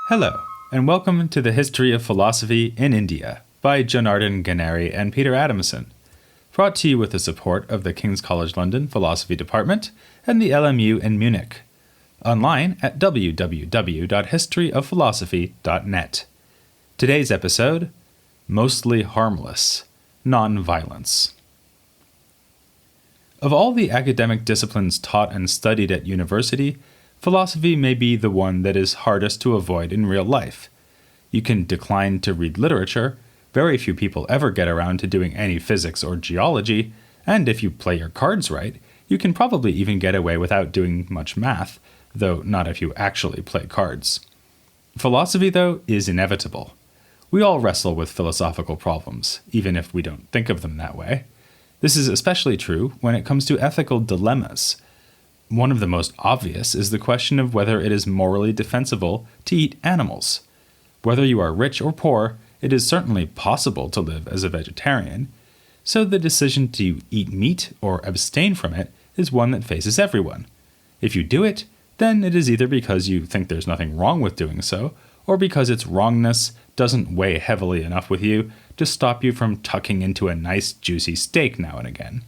Hello, and welcome to the History of Philosophy in India by Janardhan Ganeri and Peter Adamson, brought to you with the support of the King's College London Philosophy Department and the LMU in Munich, online at www.historyofphilosophy.net. Today's episode, Mostly Harmless, Non-Violence. Of all the academic disciplines taught and studied at university, philosophy may be the one that is hardest to avoid in real life. You can decline to read literature, very few people ever get around to doing any physics or geology, and if you play your cards right, you can probably even get away without doing much math, though not if you actually play cards. Philosophy, though, is inevitable. We all wrestle with philosophical problems, even if we don't think of them that way. This is especially true when it comes to ethical dilemmas. One of the most obvious is the question of whether it is morally defensible to eat animals. Whether you are rich or poor, it is certainly possible to live as a vegetarian, so the decision to eat meat or abstain from it is one that faces everyone. If you do it, then it is either because you think there's nothing wrong with doing so, or because its wrongness doesn't weigh heavily enough with you to stop you from tucking into a nice juicy steak now and again.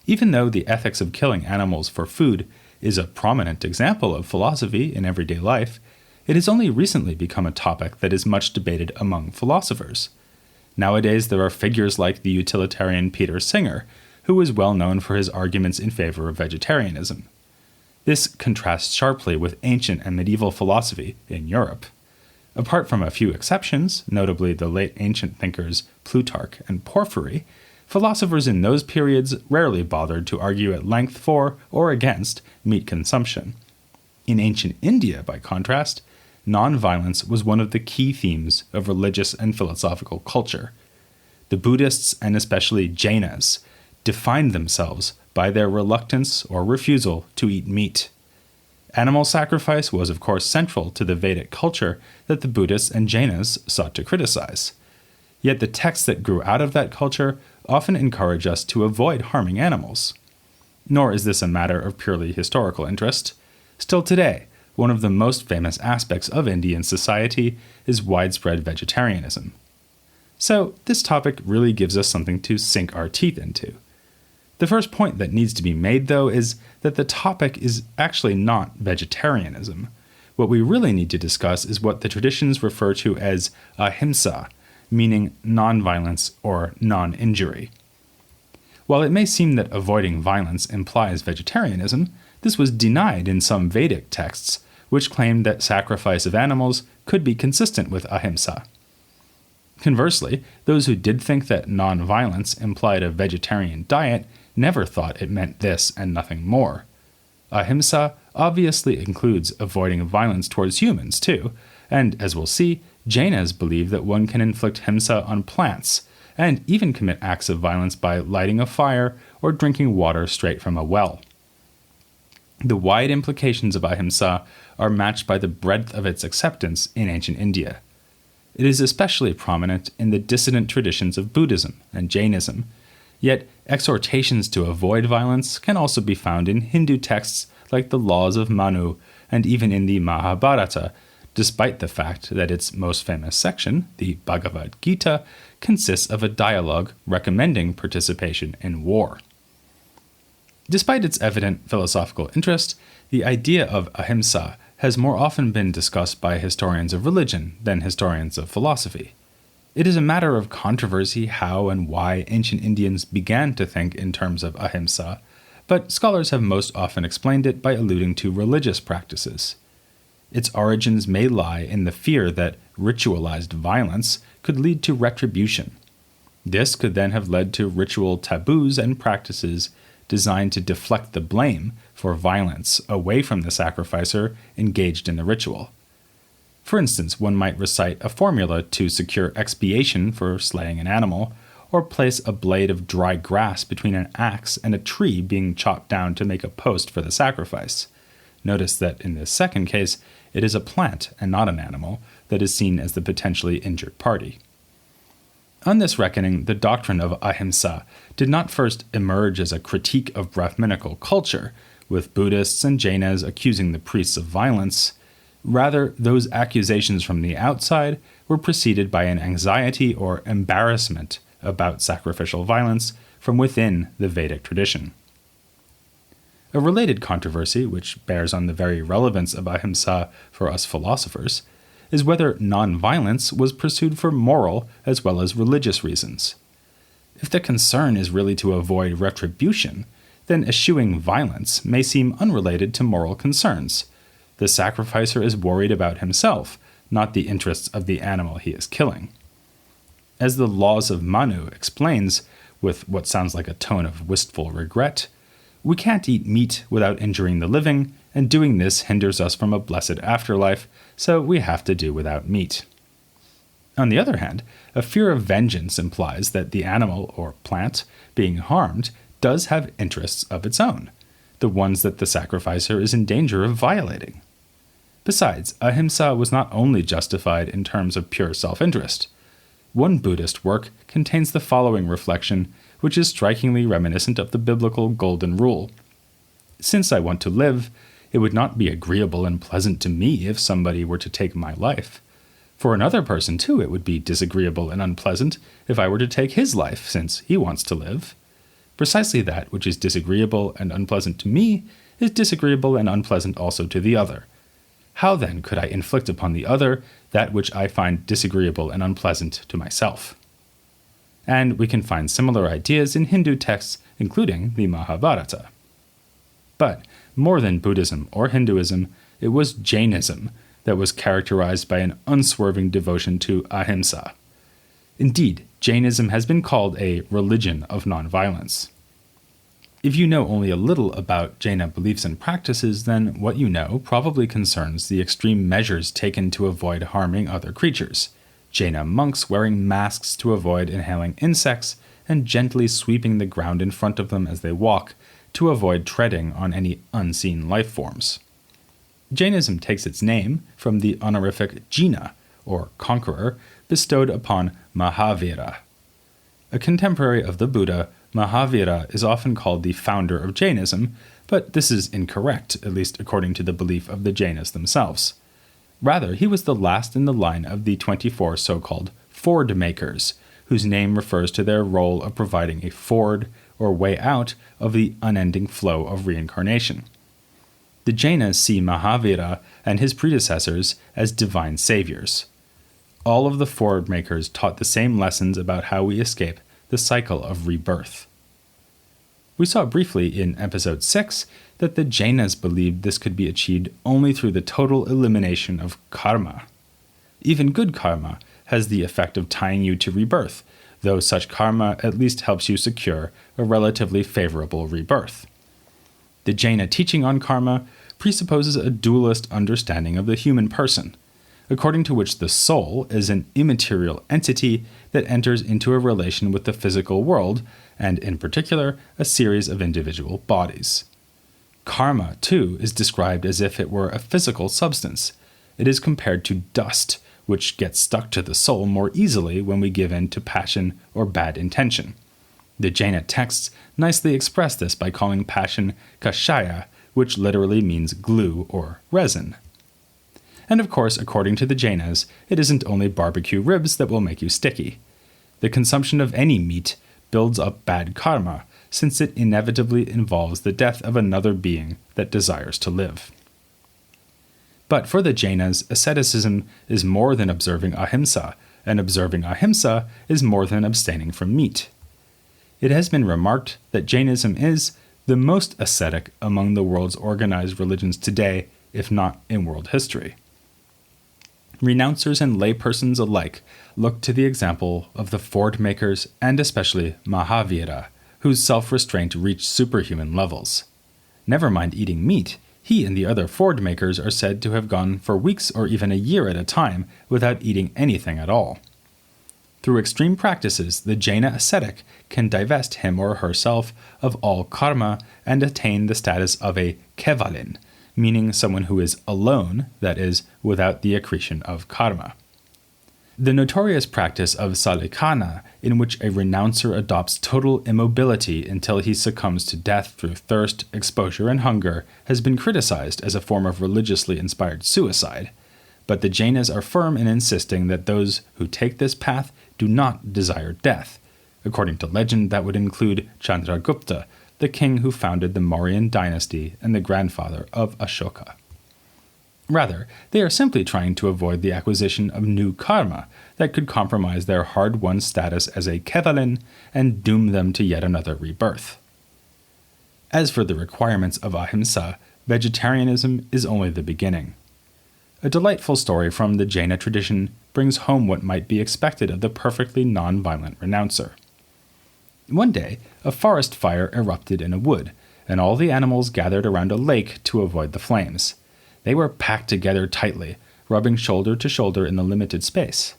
Even though the ethics of killing animals for food is a prominent example of philosophy in everyday life, it has only recently become a topic that is much debated among philosophers. Nowadays, there are figures like the utilitarian Peter Singer, who is well known for his arguments in favor of vegetarianism. This contrasts sharply with ancient and medieval philosophy in Europe. Apart from a few exceptions, notably the late ancient thinkers Plutarch and Porphyry, philosophers in those periods rarely bothered to argue at length for or against meat consumption. In ancient India, by contrast, non-violence was one of the key themes of religious and philosophical culture. The Buddhists, and especially Jainas, defined themselves by their reluctance or refusal to eat meat. Animal sacrifice was, of course, central to the Vedic culture that the Buddhists and Jainas sought to criticize. Yet the texts that grew out of that culture often encourage us to avoid harming animals. Nor is this a matter of purely historical interest. Still today, one of the most famous aspects of Indian society is widespread vegetarianism. So, this topic really gives us something to sink our teeth into. The first point that needs to be made, though, is that the topic is actually not vegetarianism. What we really need to discuss is what the traditions refer to as ahimsa, meaning non-violence or non-injury. While it may seem that avoiding violence implies vegetarianism, this was denied in some Vedic texts, which claimed that sacrifice of animals could be consistent with ahimsa. Conversely, those who did think that non-violence implied a vegetarian diet never thought it meant this and nothing more. Ahimsa obviously includes avoiding violence towards humans, too, and as we'll see, Jainas believe that one can inflict himsa on plants, and even commit acts of violence by lighting a fire or drinking water straight from a well. The wide implications of ahimsa are matched by the breadth of its acceptance in ancient India. It is especially prominent in the dissident traditions of Buddhism and Jainism, yet exhortations to avoid violence can also be found in Hindu texts like the Laws of Manu and even in the Mahabharata, despite the fact that its most famous section, the Bhagavad Gita, consists of a dialogue recommending participation in war. Despite its evident philosophical interest, the idea of ahimsa has more often been discussed by historians of religion than historians of philosophy. It is a matter of controversy how and why ancient Indians began to think in terms of ahimsa, but scholars have most often explained it by alluding to religious practices. Its origins may lie in the fear that ritualized violence could lead to retribution. This could then have led to ritual taboos and practices designed to deflect the blame for violence away from the sacrificer engaged in the ritual. For instance, one might recite a formula to secure expiation for slaying an animal, or place a blade of dry grass between an axe and a tree being chopped down to make a post for the sacrifice. Notice that in this second case, it is a plant and not an animal that is seen as the potentially injured party. On this reckoning, the doctrine of ahimsa did not first emerge as a critique of Brahminical culture, with Buddhists and Jainas accusing the priests of violence. Rather, those accusations from the outside were preceded by an anxiety or embarrassment about sacrificial violence from within the Vedic tradition. A related controversy, which bears on the very relevance of ahimsa for us philosophers, is whether nonviolence was pursued for moral as well as religious reasons. If the concern is really to avoid retribution, then eschewing violence may seem unrelated to moral concerns. The sacrificer is worried about himself, not the interests of the animal he is killing. As the Laws of Manu explains, with what sounds like a tone of wistful regret, we can't eat meat without injuring the living, and doing this hinders us from a blessed afterlife, so we have to do without meat. On the other hand, a fear of vengeance implies that the animal or plant being harmed does have interests of its own, the ones that the sacrificer is in danger of violating. Besides, ahimsa was not only justified in terms of pure self-interest. One Buddhist work contains the following reflection, which is strikingly reminiscent of the biblical golden rule. Since I want to live, it would not be agreeable and pleasant to me if somebody were to take my life. For another person, too, it would be disagreeable and unpleasant if I were to take his life, since he wants to live. Precisely that which is disagreeable and unpleasant to me is disagreeable and unpleasant also to the other. How then could I inflict upon the other that which I find disagreeable and unpleasant to myself? And we can find similar ideas in Hindu texts, including the Mahabharata. But more than Buddhism or Hinduism, it was Jainism that was characterized by an unswerving devotion to ahimsa. Indeed, Jainism has been called a religion of nonviolence. If you know only a little about Jaina beliefs and practices, then what you know probably concerns the extreme measures taken to avoid harming other creatures. Jaina monks wearing masks to avoid inhaling insects and gently sweeping the ground in front of them as they walk to avoid treading on any unseen life forms. Jainism takes its name from the honorific Jina, or conqueror, bestowed upon Mahavira. A contemporary of the Buddha, Mahavira is often called the founder of Jainism, but this is incorrect, at least according to the belief of the Jainas themselves. Rather, he was the last in the line of the 24 so-called ford makers, whose name refers to their role of providing a ford or way out of the unending flow of reincarnation. The Jainas see Mahavira and his predecessors as divine saviors. All of the ford makers taught the same lessons about how we escape the cycle of rebirth. We saw briefly in episode 6 that the Jainas believed this could be achieved only through the total elimination of karma. Even good karma has the effect of tying you to rebirth, though such karma at least helps you secure a relatively favorable rebirth. The Jaina teaching on karma presupposes a dualist understanding of the human person, according to which the soul is an immaterial entity that enters into a relation with the physical world, and in particular, a series of individual bodies. Karma, too, is described as if it were a physical substance. It is compared to dust, which gets stuck to the soul more easily when we give in to passion or bad intention. The Jaina texts nicely express this by calling passion kashaya, which literally means glue or resin. And of course, according to the Jainas, it isn't only barbecue ribs that will make you sticky. The consumption of any meat builds up bad karma, since it inevitably involves the death of another being that desires to live. But for the Jainas, asceticism is more than observing ahimsa, and observing ahimsa is more than abstaining from meat. It has been remarked that Jainism is the most ascetic among the world's organized religions today, if not in world history. Renouncers and laypersons alike look to the example of the ford makers and especially Mahavira, whose self-restraint reached superhuman levels. Never mind eating meat, he and the other ford makers are said to have gone for weeks or even a year at a time without eating anything at all. Through extreme practices, the Jaina ascetic can divest him or herself of all karma and attain the status of a kevalin, meaning someone who is alone, that is, without the accretion of karma. The notorious practice of salikana, in which a renouncer adopts total immobility until he succumbs to death through thirst, exposure, and hunger, has been criticized as a form of religiously inspired suicide, but the Jainas are firm in insisting that those who take this path do not desire death. According to legend, that would include Chandragupta, the king who founded the Mauryan dynasty and the grandfather of Ashoka. Rather, they are simply trying to avoid the acquisition of new karma that could compromise their hard-won status as a Kevalin and doom them to yet another rebirth. As for the requirements of ahimsa, vegetarianism is only the beginning. A delightful story from the Jaina tradition brings home what might be expected of the perfectly non-violent renouncer. One day, a forest fire erupted in a wood, and all the animals gathered around a lake to avoid the flames. They were packed together tightly, rubbing shoulder to shoulder in the limited space.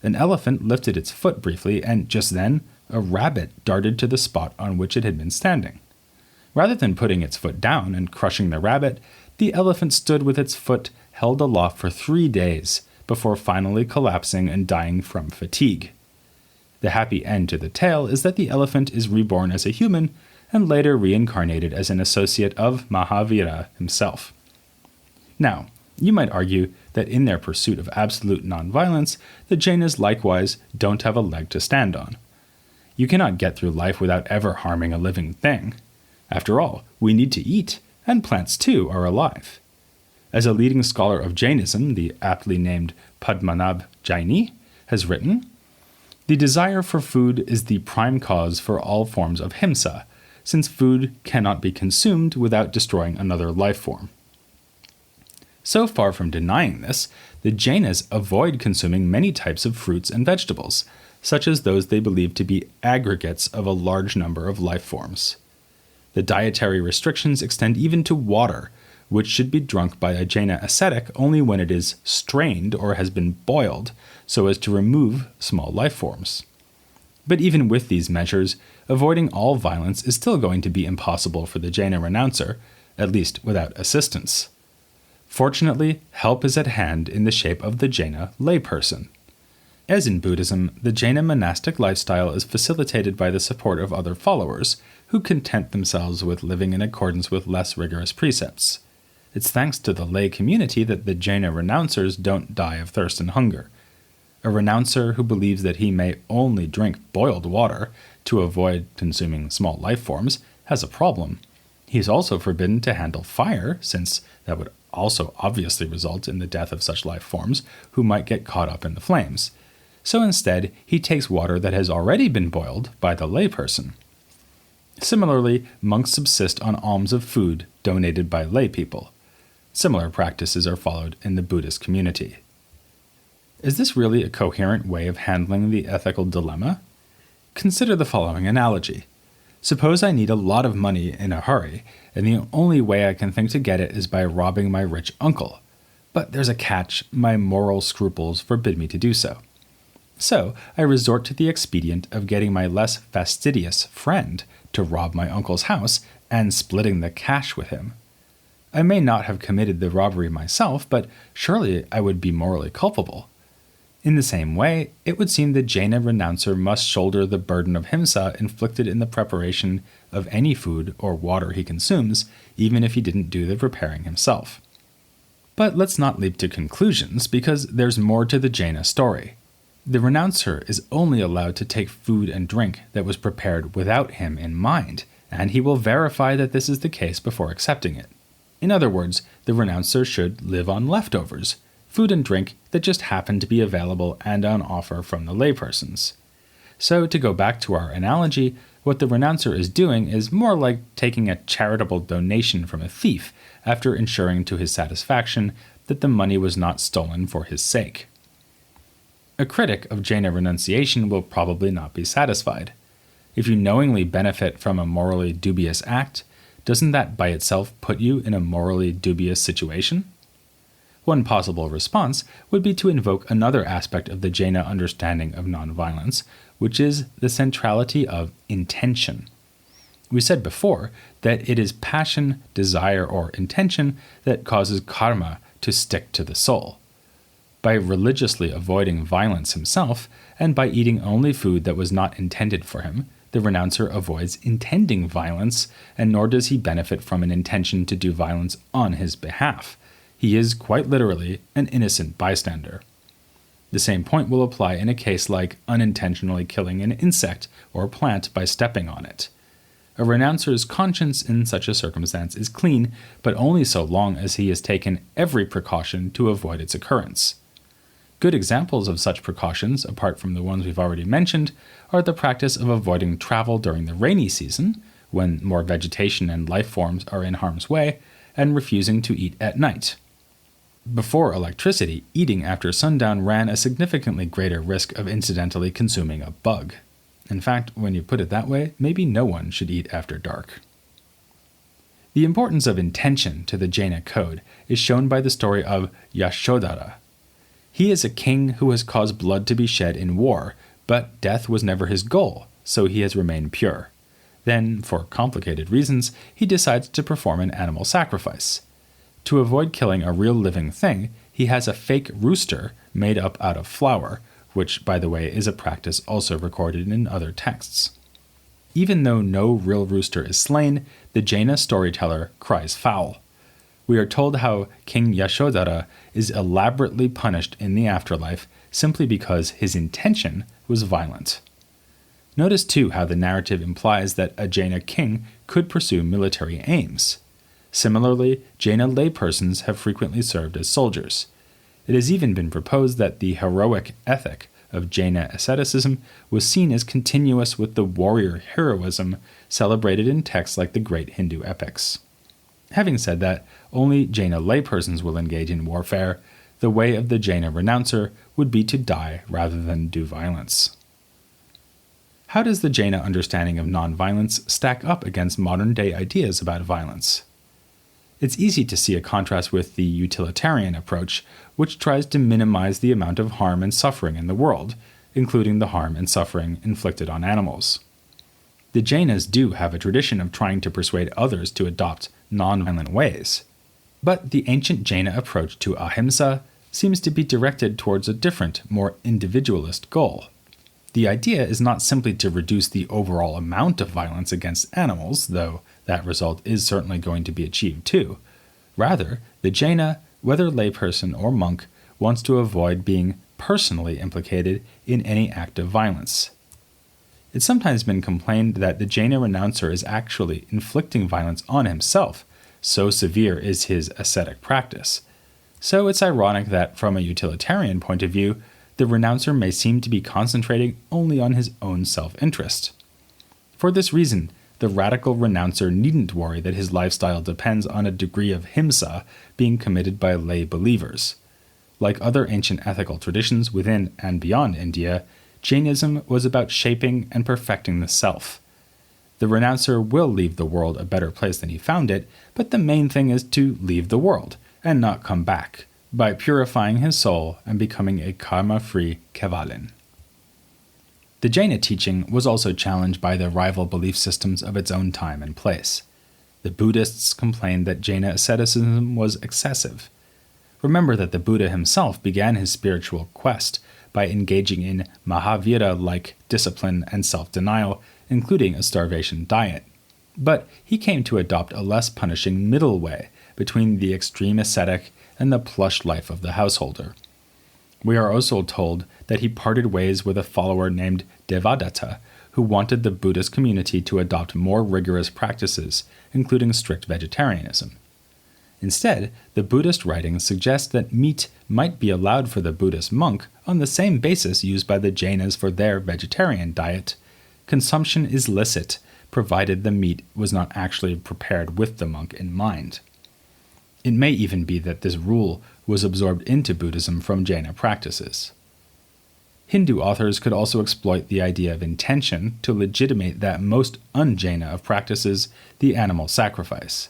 An elephant lifted its foot briefly, and just then, a rabbit darted to the spot on which it had been standing. Rather than putting its foot down and crushing the rabbit, the elephant stood with its foot held aloft for 3 days, before finally collapsing and dying from fatigue. The happy end to the tale is that the elephant is reborn as a human, and later reincarnated as an associate of Mahavira himself. Now, you might argue that in their pursuit of absolute nonviolence, the Jainas likewise don't have a leg to stand on. You cannot get through life without ever harming a living thing. After all, we need to eat, and plants too are alive. As a leading scholar of Jainism, the aptly named Padmanabh Jaini, has written, "The desire for food is the prime cause for all forms of himsa, since food cannot be consumed without destroying another life form." So far from denying this, the Jainas avoid consuming many types of fruits and vegetables, such as those they believe to be aggregates of a large number of life forms. The dietary restrictions extend even to water, which should be drunk by a Jaina ascetic only when it is strained or has been boiled, so as to remove small life forms. But even with these measures, avoiding all violence is still going to be impossible for the Jaina renouncer, at least without assistance. Fortunately, help is at hand in the shape of the Jaina layperson. As in Buddhism, the Jaina monastic lifestyle is facilitated by the support of other followers, who content themselves with living in accordance with less rigorous precepts. It's thanks to the lay community that the Jaina renouncers don't die of thirst and hunger. A renouncer who believes that he may only drink boiled water to avoid consuming small life forms has a problem. He is also forbidden to handle fire, since that would also obviously result in the death of such life forms who might get caught up in the flames. So instead, he takes water that has already been boiled by the layperson. Similarly, monks subsist on alms of food donated by lay people. Similar practices are followed in the Buddhist community. Is this really a coherent way of handling the ethical dilemma? Consider the following analogy. Suppose I need a lot of money in a hurry, and the only way I can think to get it is by robbing my rich uncle. But there's a catch: my moral scruples forbid me to do so. So I resort to the expedient of getting my less fastidious friend to rob my uncle's house and splitting the cash with him. I may not have committed the robbery myself, but surely I would be morally culpable. In the same way, it would seem the Jaina renouncer must shoulder the burden of himsa inflicted in the preparation of any food or water he consumes, even if he didn't do the preparing himself. But let's not leap to conclusions, because there's more to the Jaina story. The renouncer is only allowed to take food and drink that was prepared without him in mind, and he will verify that this is the case before accepting it. In other words, the renouncer should live on leftovers, food and drink that just happen to be available and on offer from the laypersons. So, to go back to our analogy, what the renouncer is doing is more like taking a charitable donation from a thief after ensuring to his satisfaction that the money was not stolen for his sake. A critic of Jaina renunciation will probably not be satisfied. If you knowingly benefit from a morally dubious act, doesn't that by itself put you in a morally dubious situation? One possible response would be to invoke another aspect of the Jaina understanding of nonviolence, which is the centrality of intention. We said before that it is passion, desire, or intention that causes karma to stick to the soul. By religiously avoiding violence himself, and by eating only food that was not intended for him, the renouncer avoids intending violence, and nor does he benefit from an intention to do violence on his behalf. He is quite literally an innocent bystander. The same point will apply in a case like unintentionally killing an insect or plant by stepping on it. A renouncer's conscience in such a circumstance is clean, but only so long as he has taken every precaution to avoid its occurrence. Good examples of such precautions, apart from the ones we've already mentioned, are the practice of avoiding travel during the rainy season, when more vegetation and life forms are in harm's way, and refusing to eat at night. Before electricity, eating after sundown ran a significantly greater risk of incidentally consuming a bug. In fact, when you put it that way, maybe no one should eat after dark. The importance of intention to the Jaina code is shown by the story of Yashodhara. He is a king who has caused blood to be shed in war, but death was never his goal, so he has remained pure. Then, for complicated reasons, he decides to perform an animal sacrifice. To avoid killing a real living thing, he has a fake rooster made up out of flour, which, by the way, is a practice also recorded in other texts. Even though no real rooster is slain, the Jaina storyteller cries foul. We are told how King Yashodhara is elaborately punished in the afterlife simply because his intention was violent. Notice too how the narrative implies that a Jaina king could pursue military aims. Similarly, Jaina laypersons have frequently served as soldiers. It has even been proposed that the heroic ethic of Jaina asceticism was seen as continuous with the warrior heroism celebrated in texts like the great Hindu epics. Having said that, only Jaina laypersons will engage in warfare. The way of the Jaina renouncer would be to die rather than do violence. How does the Jaina understanding of nonviolence stack up against modern-day ideas about violence? It's easy to see a contrast with the utilitarian approach, which tries to minimize the amount of harm and suffering in the world, including the harm and suffering inflicted on animals. The Jainas do have a tradition of trying to persuade others to adopt nonviolent ways. But the ancient Jaina approach to ahimsa seems to be directed towards a different, more individualist goal. The idea is not simply to reduce the overall amount of violence against animals, though that result is certainly going to be achieved too. Rather, the Jaina, whether layperson or monk, wants to avoid being personally implicated in any act of violence. It's sometimes been complained that the Jaina renouncer is actually inflicting violence on himself, so severe is his ascetic practice. So it's ironic that, from a utilitarian point of view, the renouncer may seem to be concentrating only on his own self-interest. For this reason, the radical renouncer needn't worry that his lifestyle depends on a degree of ahimsa being committed by lay believers. Like other ancient ethical traditions within and beyond India, Jainism was about shaping and perfecting the self. The renouncer will leave the world a better place than he found it, but the main thing is to leave the world and not come back, by purifying his soul and becoming a karma-free Kevalin. The Jaina teaching was also challenged by the rival belief systems of its own time and place. The Buddhists complained that Jaina asceticism was excessive. Remember that the Buddha himself began his spiritual quest by engaging in Mahavira-like discipline and self-denial, including a starvation diet. But he came to adopt a less punishing middle way between the extreme ascetic and the plush life of the householder. We are also told that he parted ways with a follower named Devadatta, who wanted the Buddhist community to adopt more rigorous practices, including strict vegetarianism. Instead, the Buddhist writings suggest that meat might be allowed for the Buddhist monk on the same basis used by the Jainas for their vegetarian diet. Consumption is licit, provided the meat was not actually prepared with the monk in mind. It may even be that this rule was absorbed into Buddhism from Jaina practices. Hindu authors could also exploit the idea of intention to legitimate that most un-Jaina of practices, the animal sacrifice.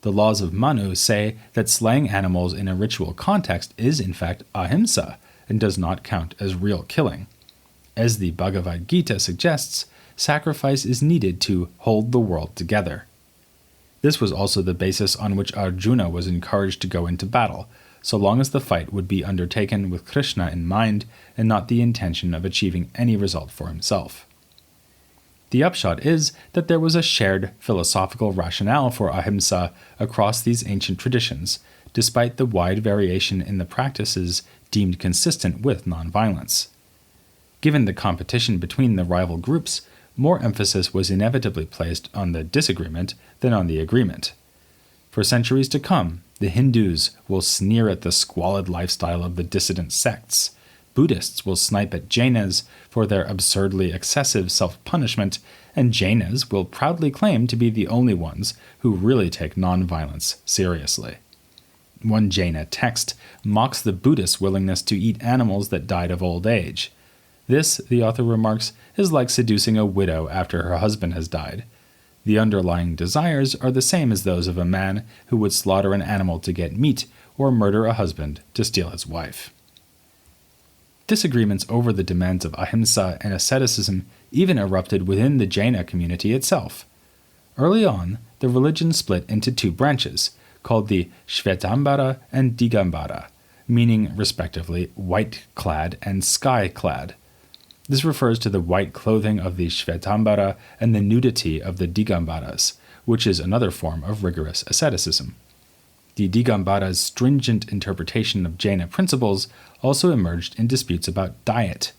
The laws of Manu say that slaying animals in a ritual context is in fact ahimsa and does not count as real killing. As the Bhagavad Gita suggests, sacrifice is needed to hold the world together. This was also the basis on which Arjuna was encouraged to go into battle, so long as the fight would be undertaken with Krishna in mind and not the intention of achieving any result for himself. The upshot is that there was a shared philosophical rationale for ahimsa across these ancient traditions, despite the wide variation in the practices deemed consistent with nonviolence. Given the competition between the rival groups, more emphasis was inevitably placed on the disagreement than on the agreement. For centuries to come, the Hindus will sneer at the squalid lifestyle of the dissident sects. Buddhists will snipe at Jainas for their absurdly excessive self-punishment, and Jainas will proudly claim to be the only ones who really take nonviolence seriously. One Jaina text mocks the Buddhists' willingness to eat animals that died of old age. This, the author remarks, is like seducing a widow after her husband has died. The underlying desires are the same as those of a man who would slaughter an animal to get meat or murder a husband to steal his wife. Disagreements over the demands of ahimsa and asceticism even erupted within the Jaina community itself. Early on, the religion split into two branches, called the Shvetambara and Digambara, meaning respectively white-clad and sky-clad. This refers to the white clothing of the Shvetambara and the nudity of the Digambaras, which is another form of rigorous asceticism. The Digambara's stringent interpretation of Jaina principles also emerged in disputes about diet.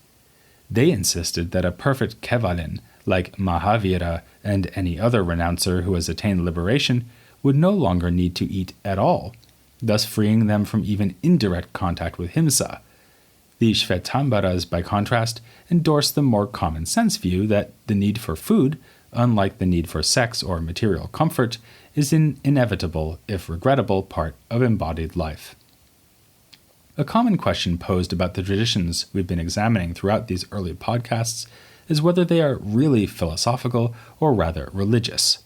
They insisted that a perfect Kevalin, like Mahavira and any other renouncer who has attained liberation, would no longer need to eat at all, thus freeing them from even indirect contact with himsa. The Shvetambaras, by contrast, endorsed the more common-sense view that the need for food, unlike the need for sex or material comfort, is an inevitable, if regrettable, part of embodied life. A common question posed about the traditions we've been examining throughout these early podcasts is whether they are really philosophical or rather religious.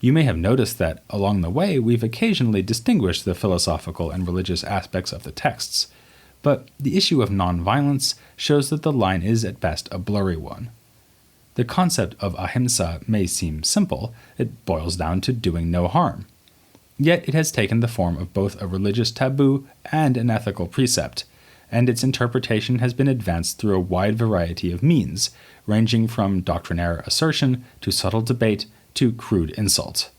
You may have noticed that, along the way, we've occasionally distinguished the philosophical and religious aspects of the texts, but the issue of nonviolence shows that the line is at best a blurry one. The concept of ahimsa may seem simple. It boils down to doing no harm. Yet it has taken the form of both a religious taboo and an ethical precept, and its interpretation has been advanced through a wide variety of means, ranging from doctrinaire assertion to subtle debate to crude insult.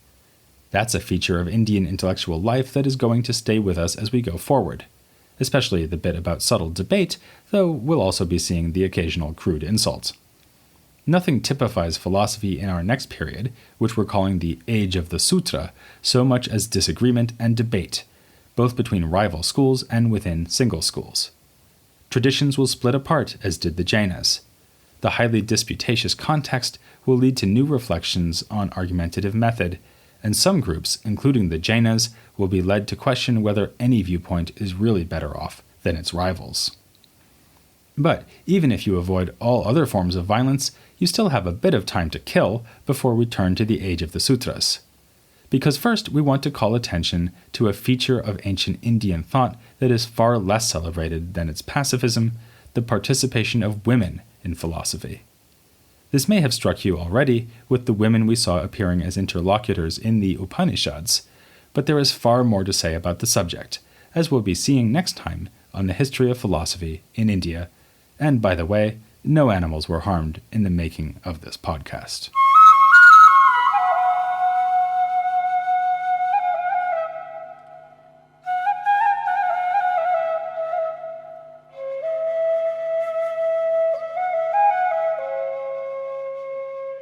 That's a feature of Indian intellectual life that is going to stay with us as we go forward, especially the bit about subtle debate, though we'll also be seeing the occasional crude insult. Nothing typifies philosophy in our next period, which we're calling the Age of the Sutra, so much as disagreement and debate, both between rival schools and within single schools. Traditions will split apart, as did the Jainas. The highly disputatious context will lead to new reflections on argumentative method, and some groups, including the Jainas, will be led to question whether any viewpoint is really better off than its rivals. But even if you avoid all other forms of violence, you still have a bit of time to kill before we turn to the Age of the Sutras. Because first, we want to call attention to a feature of ancient Indian thought that is far less celebrated than its pacifism, the participation of women in philosophy. This may have struck you already with the women we saw appearing as interlocutors in the Upanishads, but there is far more to say about the subject, as we'll be seeing next time on the history of philosophy in India. And by the way, no animals were harmed in the making of this podcast.